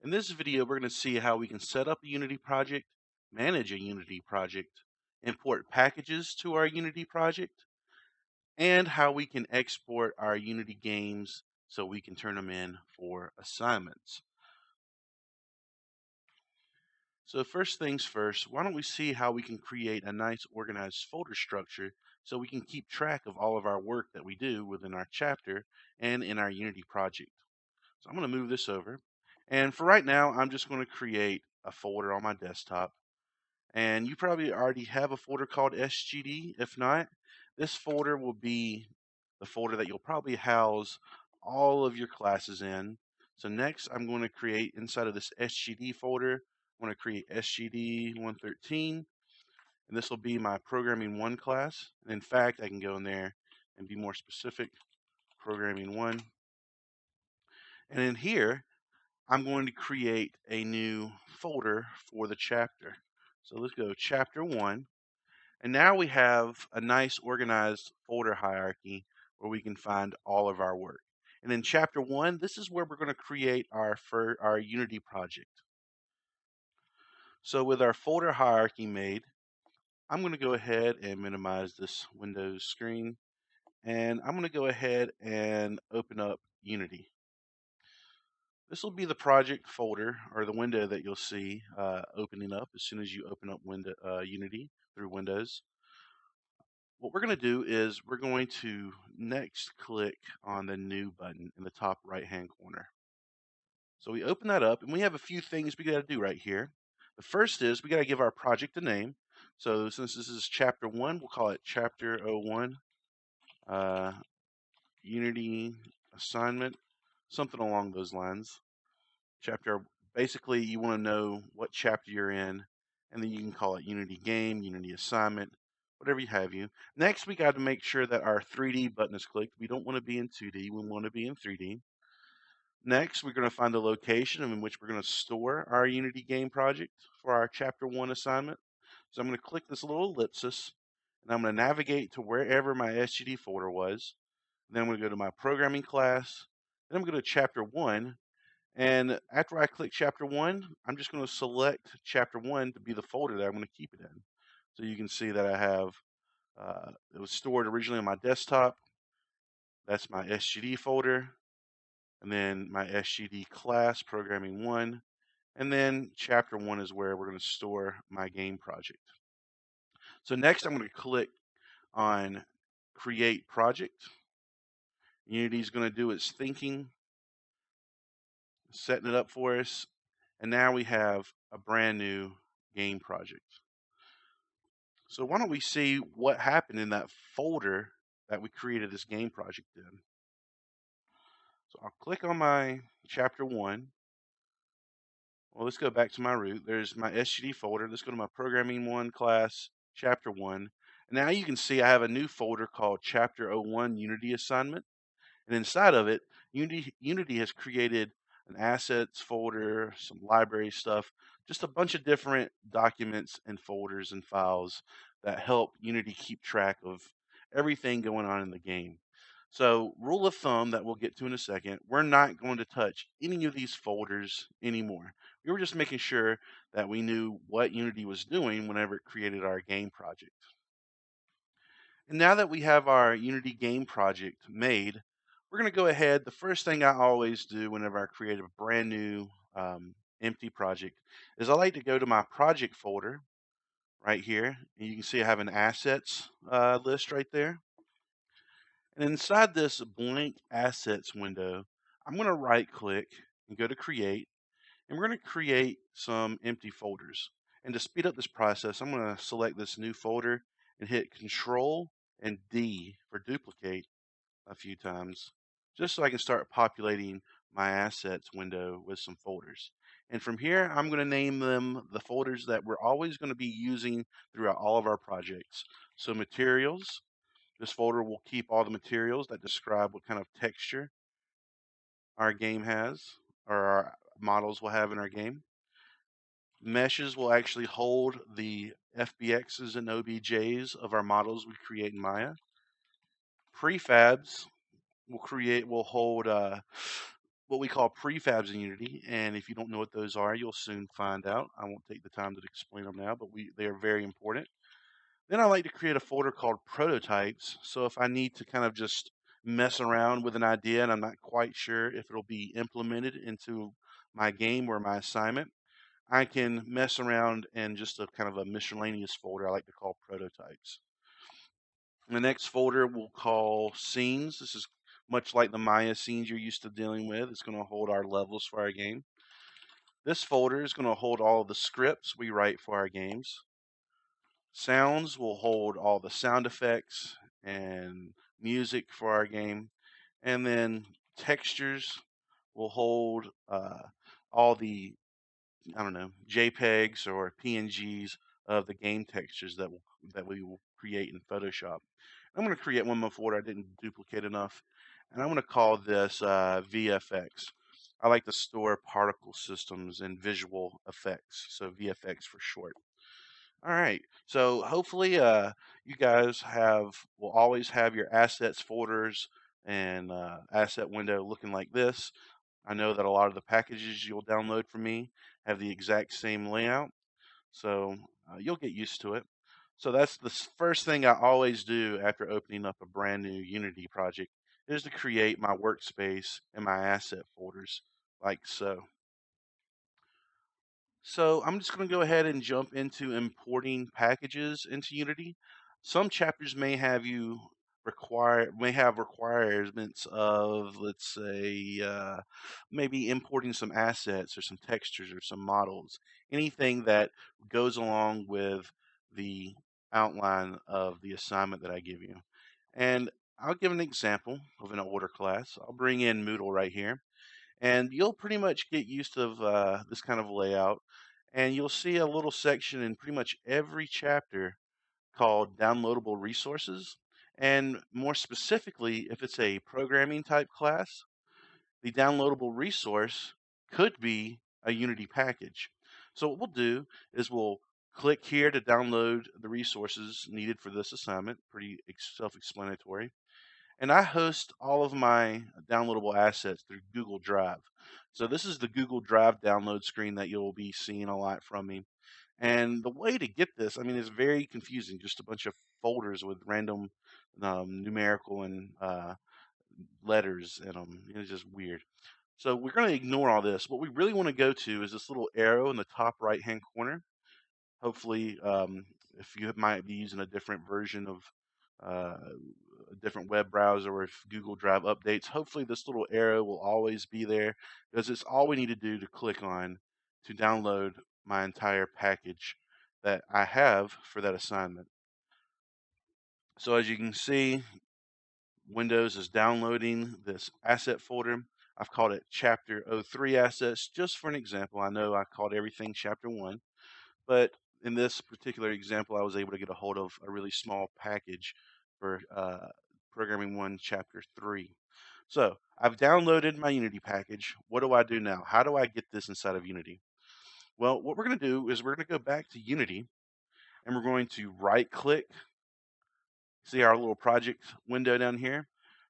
In this video, we're going to see how we can set up a Unity project, manage a Unity project, import packages to our Unity project, and how we can export our Unity games so we can turn them in for assignments. So first things first, why don't we see how we can create a nice organized folder structure so we can keep track of all of our work that we do within our chapter and in our Unity project. So I'm going to move this over. And for right now, I'm just going to create a folder on my desktop. And you probably already have a folder called SGD. If not, this folder will be the folder that you'll probably house all of your classes in. So next, I'm going to create inside of this SGD folder, I'm going to create SGD 113, and this will be my Programming 1 class. And in fact, I can go in there and be more specific, Programming 1. And in here, I'm going to create a new folder for the chapter. So let's go chapter 1. And now we have a nice organized folder hierarchy where we can find all of our work. And in chapter 1, this is where we're going to create our Unity project. So with our folder hierarchy made, I'm going to go ahead and minimize this Windows screen. And I'm going to go ahead and open up Unity. This will be the project folder or the window that you'll see opening up as soon as you open up Unity through Windows. What we're going to do is we're going to next click on the New button in the top right-hand corner. So we open that up, and we have a few things we got to do right here. The first is we got to give our project a name. So since this is Chapter 1, we'll call it Chapter 01, Unity Assignment, something along those lines. Chapter, basically you want to know what chapter you're in, and then you can call it Unity Game, Unity Assignment, whatever you have you. Next, we got to make sure that our 3D button is clicked. We don't want to be in 2D, we want to be in 3D. Next, we're going to find the location in which we're going to store our Unity Game project for our Chapter 1 assignment. So I'm going to click this little ellipsis, and I'm going to navigate to wherever my SGD folder was. Then I'm going to go to my programming class, then I'm going to go to Chapter 1, and after I click Chapter 1, I'm just going to select Chapter 1 to be the folder that I'm going to keep it in. So you can see that I have, it was stored originally on my desktop. That's my SGD folder. And then my SGD class, Programming 1. And then Chapter 1 is where we're going to store my game project. So next I'm going to click on Create Project. Unity is going to do its thinking, setting it up for us. And now we have a brand new game project. So why don't we see what happened in that folder that we created this game project in. So I'll click on my Chapter 1. Well, let's go back to my root. There's my SGD folder. Let's go to my Programming 1 class, Chapter 1. And now you can see I have a new folder called Chapter 01 Unity Assignment. And inside of it, Unity has created an assets folder, some library stuff, just a bunch of different documents and folders and files that help Unity keep track of everything going on in the game. So, rule of thumb that we'll get to in a second, we're not going to touch any of these folders anymore. We were just making sure that we knew what Unity was doing whenever it created our game project. And now that we have our Unity game project made, we're going to go ahead. The first thing I always do whenever I create a brand new empty project is I like to go to my project folder right here. And you can see I have an assets list right there. And inside this blank assets window, I'm going to right click and go to create. And we're going to create some empty folders. And to speed up this process, I'm going to select this new folder and hit Control and D for duplicate a few times, just so I can start populating my assets window with some folders. And from here, I'm going to name them the folders that we're always going to be using throughout all of our projects. So materials, this folder will keep all the materials that describe what kind of texture our game has, or our models will have in our game. Meshes will actually hold the FBXs and OBJs of our models we create in Maya. Prefabs will hold what we call prefabs in Unity, and if you don't know what those are, you'll soon find out. I won't take the time to explain them now, but they are very important. Then I like to create a folder called prototypes. So if I need to kind of just mess around with an idea and I'm not quite sure if it'll be implemented into my game or my assignment, I can mess around in just a kind of a miscellaneous folder I like to call prototypes. The next folder we'll call scenes. This is much like the Maya scenes you're used to dealing with. It's going to hold our levels for our game. This folder is going to hold all of the scripts we write for our games. Sounds will hold all the sound effects and music for our game. And then textures will hold all the, I don't know, JPEGs or PNGs of the game textures that we will create in Photoshop. I'm going to create one more folder I didn't duplicate enough, and I'm going to call this VFX. I like to store particle systems and visual effects, so VFX for short. All right, so hopefully you guys will always have your assets folders and asset window looking like this. I know that a lot of the packages you'll download from me have the exact same layout, so you'll get used to it. So that's the first thing I always do after opening up a brand new Unity project is to create my workspace and my asset folders like so. So I'm just going to go ahead and jump into importing packages into Unity. Some chapters may have requirements of, let's say, maybe importing some assets or some textures or some models, anything that goes along with the outline of the assignment that I give you. And I'll give an example of an older class. I'll bring in Moodle right here. And you'll pretty much get used to this kind of layout. And you'll see a little section in pretty much every chapter called downloadable resources. And more specifically, if it's a programming type class, the downloadable resource could be a Unity package. So what we'll do is we'll click here to download the resources needed for this assignment. Pretty self-explanatory. And I host all of my downloadable assets through Google Drive. So this is the Google Drive download screen that you'll be seeing a lot from me. And the way to get this, I mean, it's very confusing. Just a bunch of folders with random numerical and letters in them. It's just weird. So we're going to ignore all this. What we really want to go to is this little arrow in the top right-hand corner. Hopefully, if you might be using a different version of a different web browser or if Google Drive updates, hopefully this little arrow will always be there because it's all we need to do to click on to download my entire package that I have for that assignment. So as you can see, Windows is downloading this asset folder. I've called it Chapter 03 Assets just for an example. I know I called everything Chapter 1, but in this particular example, I was able to get a hold of a really small package for Programming 1 Chapter 3. So I've downloaded my Unity package. What do I do now? How do I get this inside of Unity? Well, what we're going to do is we're going to go back to Unity and we're going to right click. See our little project window down here?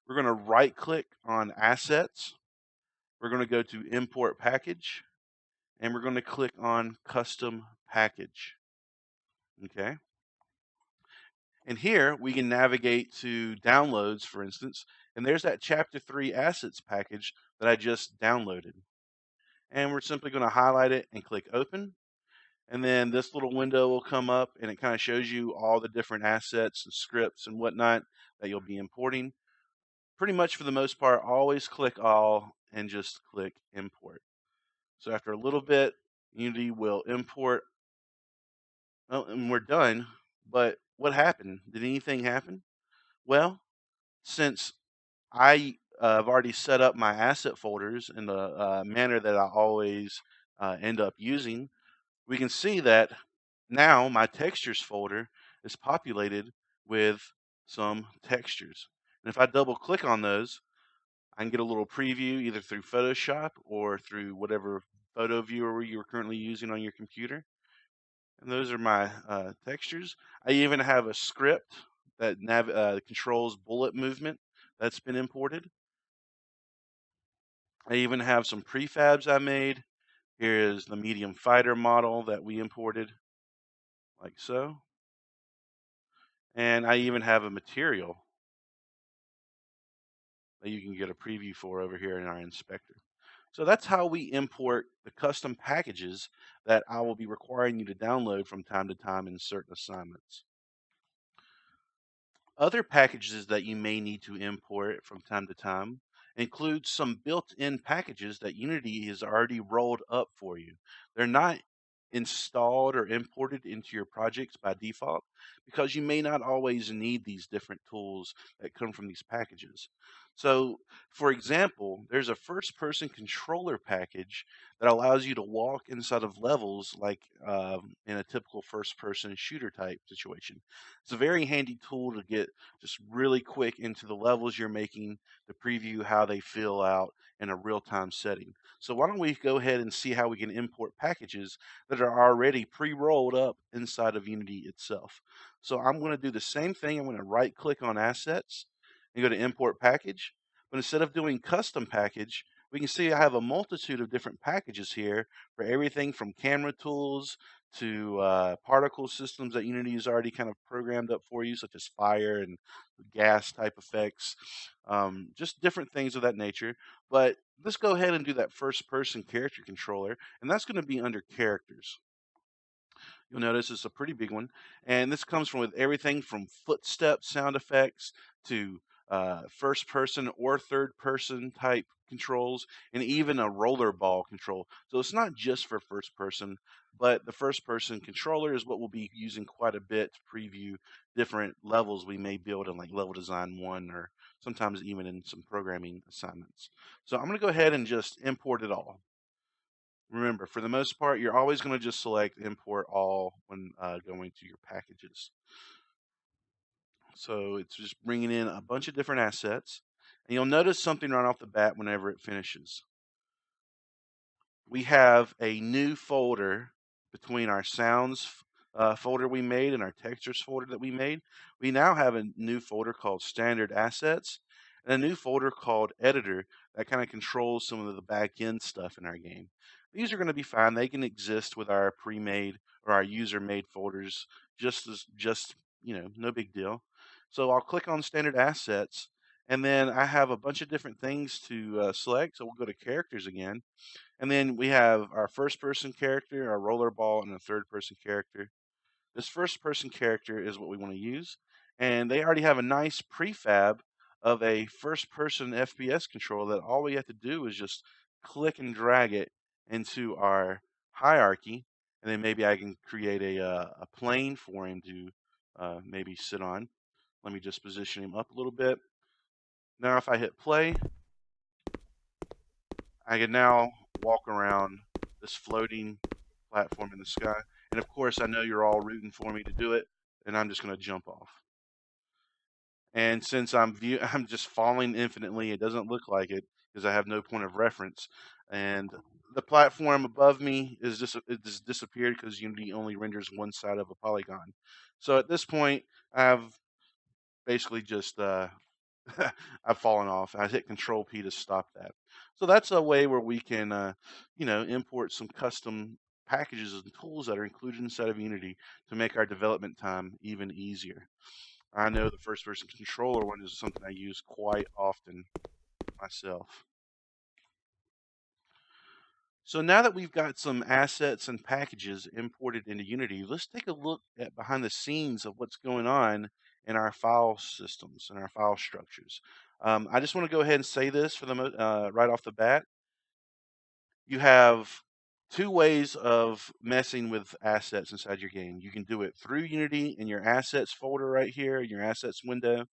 We're going to right click on Assets. We're going to go to Import Package and we're going to click on Custom Package. Okay. And here we can navigate to downloads, for instance, and there's that Chapter 3 assets package that I just downloaded. And we're simply going to highlight it and click open. And then this little window will come up and it kind of shows you all the different assets and scripts and whatnot that you'll be importing. Pretty much for the most part, always click all and just click import. So after a little bit, Unity will import. Oh, and we're done. But what happened? Did anything happen? Well, since I've already set up my asset folders in the manner that I always end up using, we can see that now my textures folder is populated with some textures. And if I double click on those, I can get a little preview either through Photoshop or through whatever photo viewer you're currently using on your computer. And those are my textures. I even have a script that controls bullet movement that's been imported. I even have some prefabs I made. Here is the medium fighter model that we imported, like so. And I even have a material that you can get a preview for over here in our inspector. So that's how we import the custom packages that I will be requiring you to download from time to time in certain assignments. Other packages that you may need to import from time to time include some built-in packages that Unity has already rolled up for you. They're not installed or imported into your projects by default because you may not always need these different tools that come from these packages. So, for example, there's a first-person controller package that allows you to walk inside of levels like in a typical first-person shooter type situation. It's a very handy tool to get just really quick into the levels you're making to preview how they fill out in a real-time setting. So why don't we go ahead and see how we can import packages that are already pre-rolled up inside of Unity itself. So I'm going to do the same thing. I'm going to right click on assets and go to import package. But instead of doing custom package, we can see I have a multitude of different packages here for everything from camera tools to particle systems that Unity has already kind of programmed up for you, such as fire and gas type effects, just different things of that nature. But let's go ahead and do that first person character controller, and that's going to be under characters. You'll notice it's a pretty big one, and this comes from with everything from footstep sound effects to first person or third person type controls, and even a roller ball control. So it's not just for first person, but the first person controller is what we'll be using quite a bit to preview different levels we may build in like level design 1 or sometimes even in some programming assignments. So I'm going to go ahead and just import it all. Remember, for the most part, you're always going to just select import all when going to your packages. So it's just bringing in a bunch of different assets. And you'll notice something right off the bat whenever it finishes. We have a new folder between our sounds folder we made and our textures folder that we made. We now have a new folder called standard assets and a new folder called editor that kind of controls some of the back end stuff in our game. These are going to be fine. They can exist with our pre-made or our user-made folders just no big deal. So I'll click on standard assets and then I have a bunch of different things to select. So we'll go to characters again. And then we have our first person character, our rollerball, and a third person character. This first person character is what we want to use. And they already have a nice prefab of a first person FPS controller that all we have to do is just click and drag it into our hierarchy. And then maybe I can create a plane for him to maybe sit on. Let me just position him up a little bit. Now, if I hit play, I can now walk around this floating platform in the sky. And of course, I know you're all rooting for me to do it, and I'm just going to jump off. And since I'm just falling infinitely, it doesn't look like it because I have no point of reference. And the platform above me is just it just disappeared because Unity only renders one side of a polygon. So at this point, I've basically just I've fallen off. I hit Control P to stop that. So that's a way where we can, import some custom packages and tools that are included inside of Unity to make our development time even easier. I know the first-person controller one is something I use quite often myself. So now that we've got some assets and packages imported into Unity, let's take a look at behind the scenes of what's going on in our file systems and our file structures. I just want to go ahead and say this for right off the bat. You have two ways of messing with assets inside your game. You can do it through Unity in your assets folder right here, your assets window,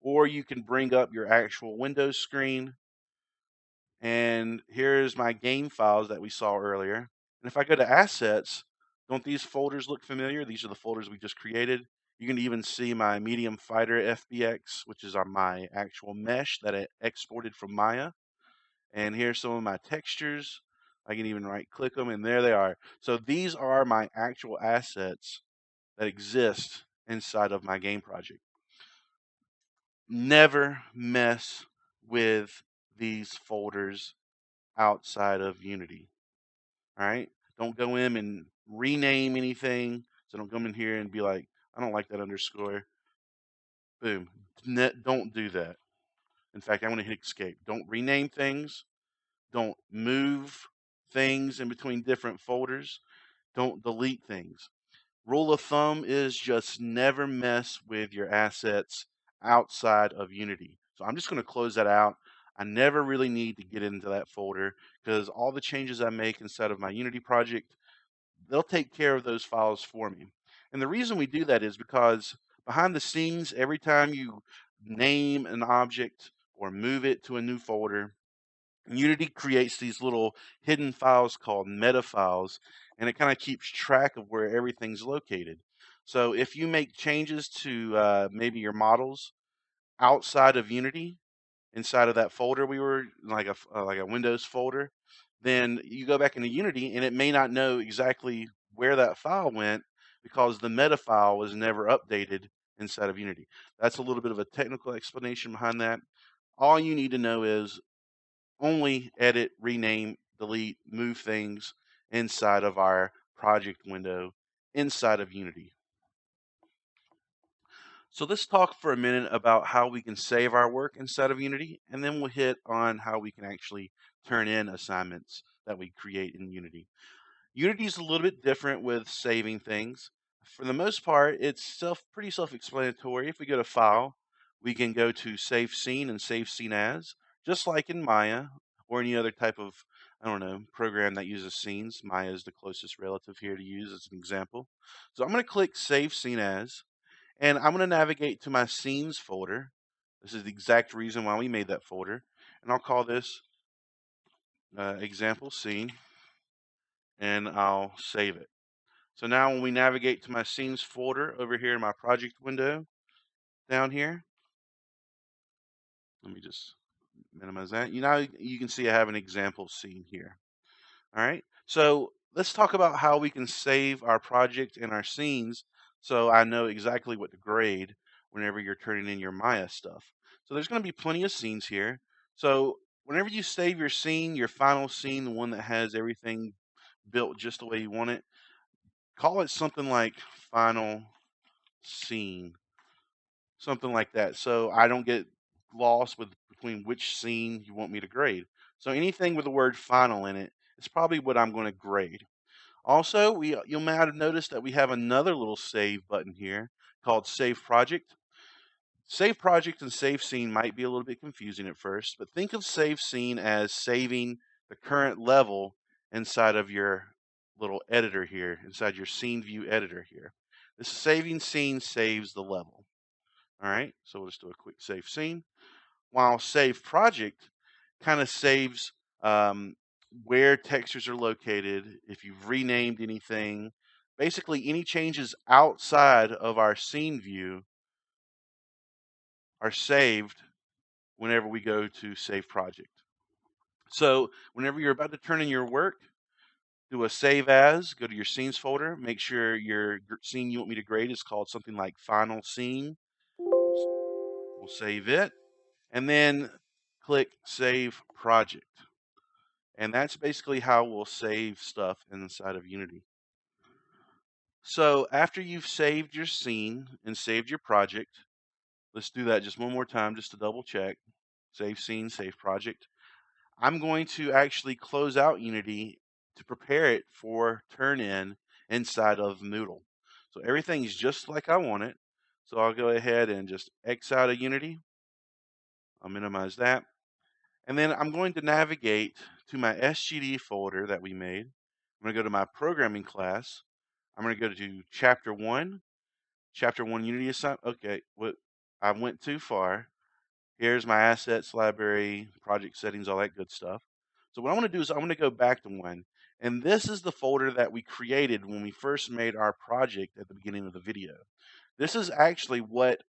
or you can bring up your actual Windows screen. And here's my game files that we saw earlier. And if I go to assets, don't these folders look familiar? These are the folders we just created. You can even see my medium fighter FBX, which is my actual mesh that I exported from Maya. And here's some of my textures. I can even right click them and there they are. So these are my actual assets that exist inside of my game project. Never mess with these folders outside of Unity. All right. Don't go in and rename anything. So don't come in here and be like, I don't like that underscore. Boom. Don't do that. In fact, I'm going to hit escape. Don't rename things. Don't move things in between different folders. Don't delete things. Rule of thumb is just never mess with your assets outside of Unity. So I'm just going to close that out. I never really need to get into that folder because all the changes I make inside of my Unity project, they'll take care of those files for me. And the reason we do that is because behind the scenes, every time you name an object or move it to a new folder, Unity creates these little hidden files called meta files, and it kind of keeps track of where everything's located. So if you make changes to maybe your models outside of Unity, inside of that folder we were like a Windows folder, then you go back into Unity and it may not know exactly where that file went because the meta file was never updated inside of Unity. That's a little bit of a technical explanation behind that. All you need to know is only edit, rename, delete, move things inside of our project window inside of Unity. So let's talk for a minute about how we can save our work inside of Unity, and then we'll hit on how we can actually turn in assignments that we create in Unity. Unity is a little bit different with saving things. For the most part, it's pretty self-explanatory. If we go to File, we can go to Save Scene and Save Scene As, just like in Maya or any other type of, I don't know, program that uses scenes. Maya is the closest relative here to use as an example. So I'm going to click Save Scene As, and I'm going to navigate to my Scenes folder. This is the exact reason why we made that folder. And I'll call this Example Scene, and I'll save it. So now when we navigate to my scenes folder over here in my project window down here, let me just minimize that. You can see I have an example scene here. All right. So let's talk about how we can save our project and our scenes so I know exactly what to grade whenever you're turning in your Maya stuff. So there's going to be plenty of scenes here. So whenever you save your scene, your final scene, the one that has everything built just the way you want it, call it something like final scene, something like that. So I don't get lost between which scene you want me to grade. So anything with the word final in it is probably what I'm going to grade. Also, you might have noticed that we have another little save button here called Save Project. Save Project and Save Scene might be a little bit confusing at first, but think of Save Scene as saving the current level inside of your little editor here, inside your scene view editor here. This saving scene saves the level. All right, so we'll just do a quick save scene. While Save Project kind of saves where textures are located, if you've renamed anything, basically any changes outside of our scene view are saved whenever we go to Save Project. So whenever you're about to turn in your work, do a Save As, go to your Scenes folder, make sure your scene you want me to grade is called something like Final Scene. We'll save it, and then click Save Project. And that's basically how we'll save stuff inside of Unity. So after you've saved your scene and saved your project, let's do that just one more time just to double check. Save scene, save project. I'm going to actually close out Unity to prepare it for turn in inside of Moodle. So everything's just like I want it. So I'll go ahead and just X out of Unity. I'll minimize that. And then I'm going to navigate to my SGD folder that we made. I'm going to go to my programming class. I'm going to go to chapter 1, Unity assignment. Okay, I went too far. Here's my assets, library, project settings, all that good stuff. So what I want to do is I want to go back to 1. And this is the folder that we created when we first made our project at the beginning of the video. This is actually what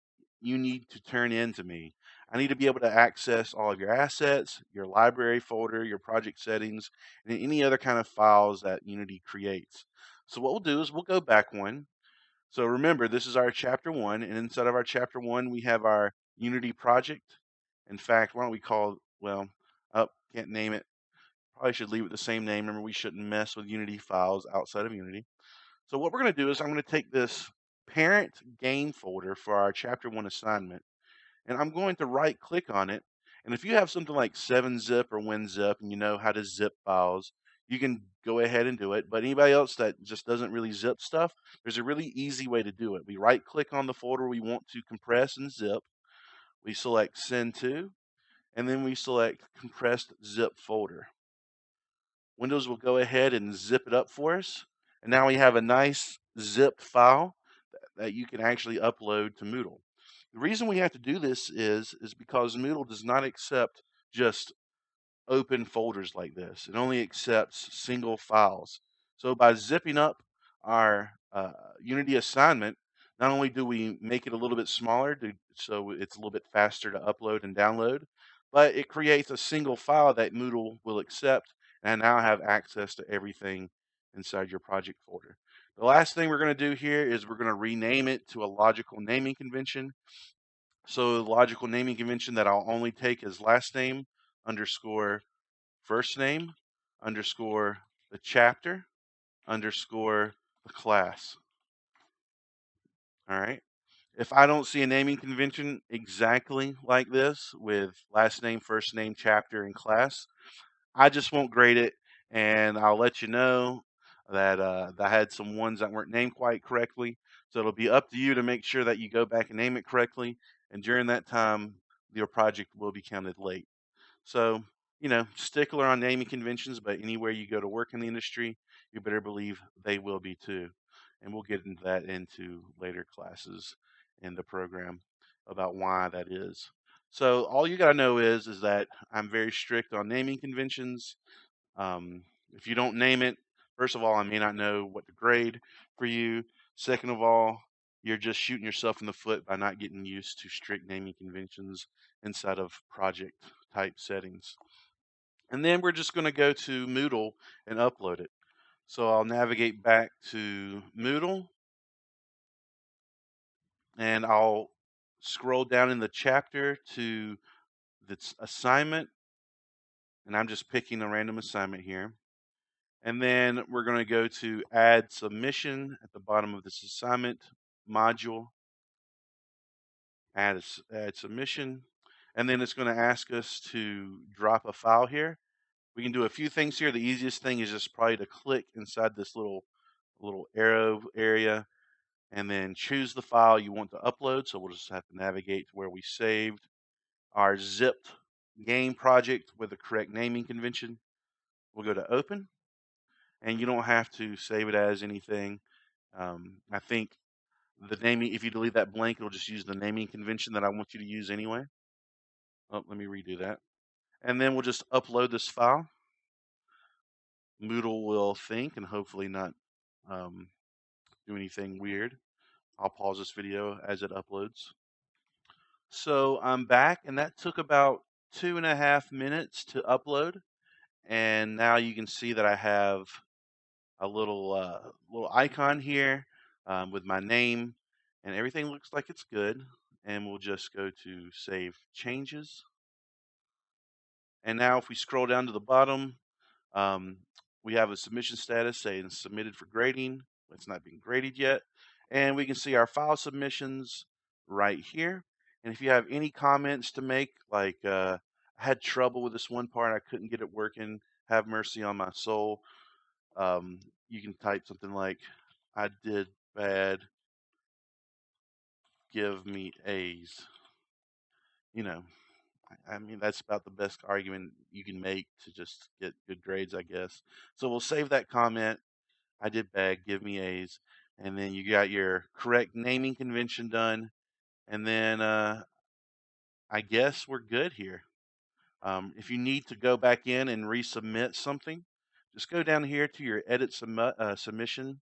you need to turn in to me. I need to be able to access all of your assets, your library folder, your project settings, and any other kind of files that Unity creates. So what we'll do is we'll go back 1. So remember, this is our chapter 1, and inside of our chapter 1, we have our Unity project. In fact, why don't we call, well, can't name it. Probably should leave it the same name. Remember, we shouldn't mess with Unity files outside of Unity. So what we're going to do is I'm going to take this parent game folder for our chapter 1 assignment, and I'm going to right click on it. And if you have something like 7-zip or WinZip and you know how to zip files, you can go ahead and do it. But anybody else that just doesn't really zip stuff, there's a really easy way to do it. We right click on the folder we want to compress and zip. We select send to, and then we select compressed zip folder. Windows will go ahead and zip it up for us. And now we have a nice zipped file that you can actually upload to Moodle. The reason we have to do this is because Moodle does not accept just open folders like this. It only accepts single files. So by zipping up our Unity assignment, not only do we make it a little bit smaller so it's a little bit faster to upload and download, but it creates a single file that Moodle will accept, and I now have access to everything inside your project folder. The last thing we're going to do here is we're going to rename it to a logical naming convention. So the logical naming convention that I'll only take is last name underscore first name underscore the chapter underscore the class. All right. If I don't see a naming convention exactly like this with last name, first name, chapter, and class, I just won't grade it, and I'll let you know that I had some ones that weren't named quite correctly. So it'll be up to you to make sure that you go back and name it correctly, and during that time, your project will be counted late. So, stickler on naming conventions, but anywhere you go to work in the industry, you better believe they will be too. And we'll get into that into later classes in the program about why that is. So all you got to know is that I'm very strict on naming conventions. If you don't name it, first of all, I may not know what to grade for you. Second of all, you're just shooting yourself in the foot by not getting used to strict naming conventions inside of project type settings. And then we're just going to go to Moodle and upload it. So I'll navigate back to Moodle, and I'll scroll down in the chapter to the assignment, and I'm just picking a random assignment here. And then we're going to go to add submission at the bottom of this assignment module, add submission, and then it's going to ask us to drop a file here. We can do a few things here. The easiest thing is just probably to click inside this little arrow area and then choose the file you want to upload. So we'll just have to navigate to where we saved our zipped game project with the correct naming convention. We'll go to open, and you don't have to save it as anything. I think the naming, if you delete that blank, it'll just use the naming convention that I want you to use anyway. Oh, let me redo that. And then we'll just upload this file. Moodle will think and hopefully not do anything weird. I'll pause this video as it uploads. So I'm back, and that took about 2.5 minutes to upload. And now you can see that I have a little icon here with my name, and everything looks like it's good. And we'll just go to Save Changes. And now if we scroll down to the bottom, we have a submission status saying submitted for grading. It's not being graded yet. And we can see our file submissions right here. And if you have any comments to make, like I had trouble with this one part, I couldn't get it working, have mercy on my soul. You can type something like, I did bad, give me A's. I mean, that's about the best argument you can make to just get good grades, I guess. So we'll save that comment. I did bad, give me A's. And then you got your correct naming convention done. And then I guess we're good here. If you need to go back in and resubmit something, just go down here to your edit submission.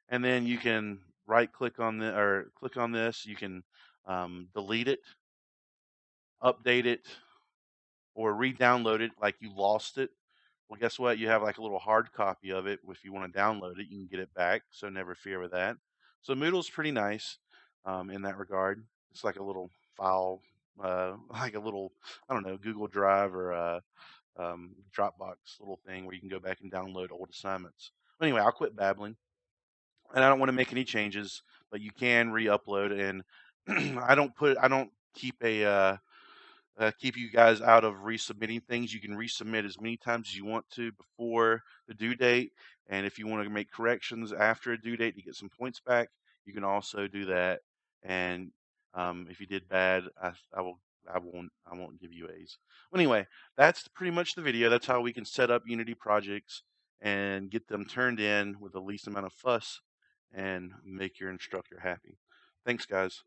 And then you can right click on click on this. You can delete it, update it, or re-download it like you lost it. Well, guess what? You have like a little hard copy of it. If you want to download it, you can get it back. So never fear with that. So Moodle's pretty nice in that regard. It's like a little file, like a little, I don't know, Google Drive or Dropbox little thing where you can go back and download old assignments. Anyway, I'll quit babbling, and I don't want to make any changes, but you can re-upload. And I don't keep keep you guys out of resubmitting things. You can resubmit as many times as you want to before the due date, and if you want to make corrections after a due date to get some points back, you can also do that. And if you did bad, I won't give you A's. Well, anyway, that's pretty much the video. That's how we can set up Unity projects and get them turned in with the least amount of fuss and make your instructor happy. Thanks, guys.